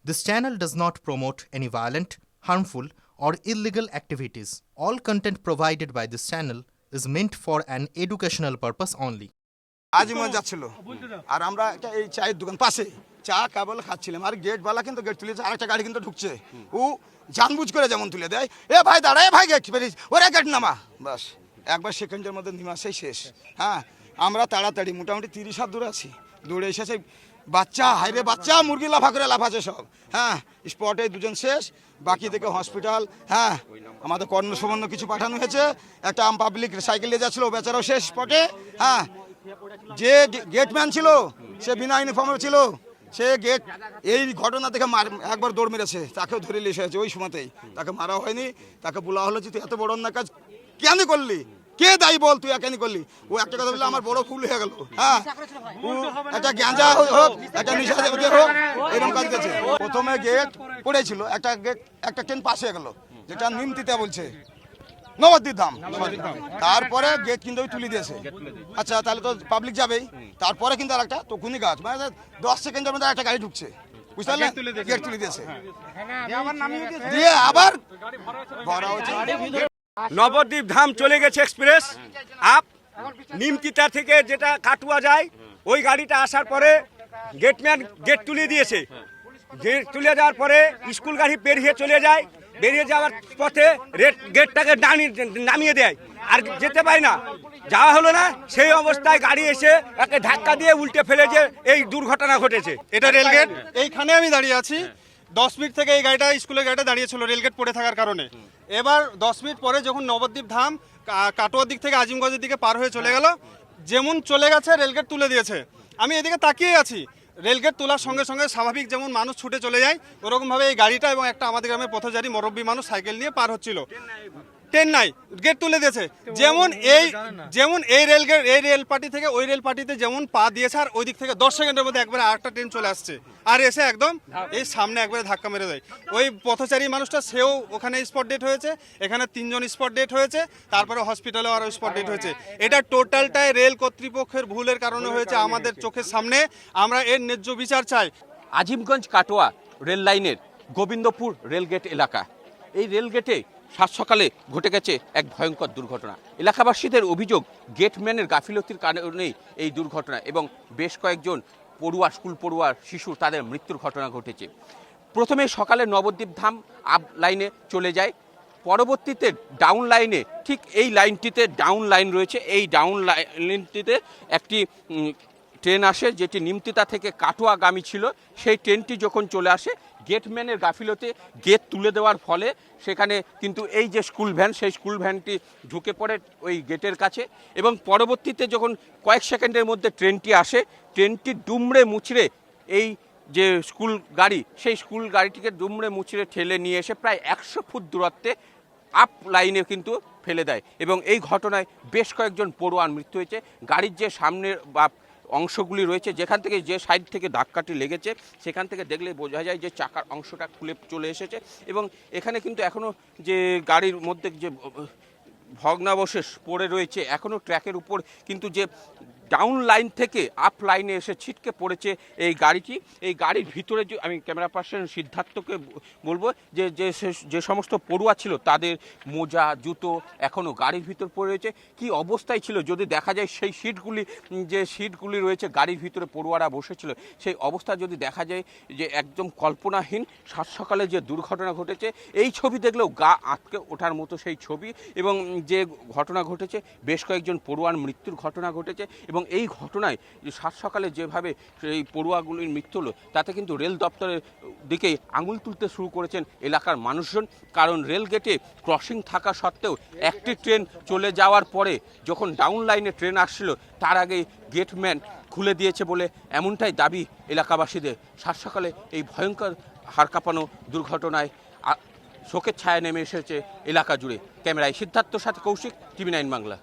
This channel does not promote any violent, harmful, or illegal activities. All content provided by this channel is meant for an educational purpose only. Azimganj যাচ্ছিল আর আমরা একটা এই চায়ের দোকান পাশে চা কেবল খাচ্ছিলাম আর গেটওয়ালা কিন্তু গেট তুলেছে আরেকটা গাড়ি কিন্তু ঢুকছে ও জানবুঝ করে যেমন তুলে দেয় এ ভাই দাঁড়া এ ভাই গেট ফেরিস ওরে গেট নামা বাস একবার সেকেন্ডের মধ্যে নিমাসেই শেষ। হ্যাঁ আমরা তাড়াতাড়ি মোটামুটি 30 হাত দূরে আছি, দৌড়ে এসেছে বাচ্চা হাইরে বাচ্চা মুরগি লাফা করে লাফাচ্ছে সব। হ্যাঁ স্পটে দুজন শেষ, বাকি থেকে হসপিটাল। হ্যাঁ আমাদের কর্ণ সুবর্ণ কিছু পাঠানো হয়েছে, একটা আম পাবলিক সাইকেল নিয়ে যাচ্ছিল বেচারাও শেষ স্পটে। হ্যাঁ যে গেটম্যান ছিল সে বিনা ইউনিফর্মে ছিল, সে গেট এই ঘটনা থেকে একবার দৌড় মেরেছে, তাকেও ধরে নিয়ে এসেছে ওই সময়তেই। তাকে মারা হয়নি, তাকে বলা হলো যে তুই এত বড় অন্যায় কাজ কেন করলি, কে দায়ী বল তুই কেন করলি। ও একটা কথা বললে আমার বড় ভুল হয়ে গেল। হ্যাঁ একটা গ্যাঞ্জা হোক একটা নিশা হোক এরকম কাজ করেছে। প্রথমে গেট পড়েছিল, একটা ট্রেন পাশে গেল যেটা নিমতিতে বলছে নবদ্বীপ ধাম, তারপরে গেট কিন্তু তুলে দিয়েছে। আচ্ছা তাহলে তো পাবলিক যাবেই, তারপরে কিন্তু আর একটা তখনই গাছ মানে 10 সেকেন্ডের মধ্যে একটা গাড়ি ঢুকছে, বুঝতে পারলেন, গেট তুলে দিয়েছে দিয়ে আবার ভরা হচ্ছে। নবদ্বীপ ধাম চলে গেছে এক্সপ্রেস আপ নিমতিতা থেকে যেটা কাটুয়া যায়, ওই গাড়িটা আসার পরে গেটম্যান গেট তুলে দিয়েছে। গেট তুলে যাওয়ার পরে স্কুল গাড়ি বেরিয়ে চলে যায়, বেরিয়ে যাওয়ার পথে গেটটাকে নামিয়ে দেয় আর যেতে পায় না, যাওয়া হলো না। সেই অবস্থায় গাড়ি এসে একে ধাক্কা দিয়ে উল্টে ফেলে যে এই দুর্ঘটনা ঘটেছে। এটা রেলগেট, এইখানে আমি দাঁড়িয়ে আছি। 10 মিনিট থেকে এই গাড়িটা স্কুলের গাড়িটা দাঁড়িয়েছিল রেলগেট পড়ে থাকার কারণে। এবার 10 মিনিট পরে যখন নবদ্বীপ ধাম কাটোয়ার দিক থেকে আজিমগঞ্জের দিকে পার হয়ে চলে গেল, যেমন চলে গেছে রেলগেট তুলে দিয়েছে। আমি এদিকে তাকিয়ে আছি, রেলগেট তোলার সঙ্গে সঙ্গে স্বাভাবিক যেমন মানুষ ছুটে চলে যায় ওরকমভাবে এই গাড়িটা এবং একটা আমাদের গ্রামের পথচারী মুরব্বী মানুষ সাইকেল নিয়ে পার হচ্ছিল। ট্রেন নাই, গেট তুলে দিয়েছে। যেমন এই রেল পার্টি থেকে ওই রেল পার্টিতে যেমন পা দিয়েছে আর ওই দিক থেকে 10 সেকেন্ডের মধ্যে একবারে আরেকটা ট্রেন চলে আসছে আর এসে একদম এই সামনে একবারে ধাক্কা মেরে দেয়। ওই পথচারী মানুষটা সেও ওখানে স্পট ডেট হয়েছে, এখানে 3 জন স্পট ডেট হয়েছে, তারপরে হসপিটালেও আরও স্পট ডেট হয়েছে। এটা টোটালটাই রেল কর্তৃপক্ষের ভুলের কারণে হয়েছে, আমাদের চোখের সামনে। আমরা এর ন্যায্য বিচার চাই। আজিমগঞ্জ কাটোয়া রেল লাইনের গোবিন্দপুর রেলগেট এলাকা, এই রেলগেটে সাত সকালে ঘটে গেছে এক ভয়ঙ্কর দুর্ঘটনা। এলাকাবাসীদের অভিযোগ গেটম্যানের গাফিলতির কারণেই এই দুর্ঘটনা এবং বেশ কয়েকজন পড়ুয়া স্কুল পড়ুয়া শিশু তাদের মৃত্যুর ঘটনা ঘটেছে। প্রথমে সকালে নবদ্বীপ ধাম আপ লাইনে চলে যায়, পরবর্তীতে ডাউন লাইনে, ঠিক এই লাইনটিতে ডাউন লাইন রয়েছে, এই ডাউন লাইনটিতে একটি ট্রেন আসে যেটি নিমতিতা থেকে কাটোয়াগামী ছিল। সেই ট্রেনটি যখন চলে আসে গেটম্যানের গাফিলতে গেট তুলে দেওয়ার ফলে সেখানে কিন্তু এই যে স্কুল ভ্যান, সেই স্কুল ভ্যানটি ঢুকে পড়ে ওই গেটের কাছে এবং পরবর্তীতে যখন কয়েক সেকেন্ডের মধ্যে ট্রেনটি আসে, ট্রেনটি দুমড়ে মুচড়ে এই যে স্কুল গাড়ি, সেই স্কুল গাড়িটিকে দুমড়ে মুচড়ে ঠেলে নিয়ে এসে প্রায় 100 ফুট দূরত্বে আপ লাইনে কিন্তু ফেলে দেয় এবং এই ঘটনায় বেশ কয়েকজন পড়ুয়ার মৃত্যু হয়েছে। গাড়ির যে সামনের বা অংশগুলি রয়েছে, যেখান থেকে যে সাইড থেকে ধাক্কাটি লেগেছে সেখান থেকে দেখলে বোঝা যায় যে চাকার অংশটা খুলে চলে এসেছে এবং এখানে কিন্তু এখনও যে গাড়ির মধ্যে যে ভগ্নাবশেষ পড়ে রয়েছে, এখনও ট্র্যাকের উপর কিন্তু যে ডাউন লাইন থেকে আপ লাইনে এসে ছিটকে পড়েছে এই গাড়িটি। এই গাড়ির ভিতরে যে আমি ক্যামেরা পার্সন সিদ্ধার্থকে বলবো যে সমস্ত পড়ুয়া ছিল তাদের মোজা জুতো এখনও গাড়ির ভিতর পড়ে রয়েছে। কি অবস্থায় ছিল যদি দেখা যায়, সেই সিটগুলি রয়েছে গাড়ির ভিতরে পড়ুয়ারা বসেছিল, সেই অবস্থা যদি দেখা যায় যে একদম কল্পনাহীন। সাত সকালে যে দুর্ঘটনা ঘটেছে, এই ছবি দেখলেও গা আটকে ওঠার মতো সেই ছবি এবং যে ঘটনা ঘটেছে, বেশ কয়েকজন পড়ুয়ার মৃত্যুর ঘটনা ঘটেছে এবং এই ঘটনায় সাত সকালে যেভাবে এই পড়ুয়াগুলির মৃত্যু হলো তাতে কিন্তু রেল দপ্তরের দিকে আঙুল তুলতে শুরু করেছেন এলাকার মানুষজন। কারণ রেল গেটে ক্রসিং থাকা সত্ত্বেও একটি ট্রেন চলে যাওয়ার পরে যখন ডাউন লাইনে ট্রেন আসছিল তার আগে গেটম্যান খুলে দিয়েছে বলে এমনটাই দাবি এলাকাবাসীদের। সাত সকালে এই ভয়ঙ্কর হাড় কাঁপানো দুর্ঘটনায় শোকের ছায়া নেমে এসেছে এলাকা জুড়ে। ক্যামেরায় সিদ্ধার্থর সাথে কৌশিক, TV9 বাংলা।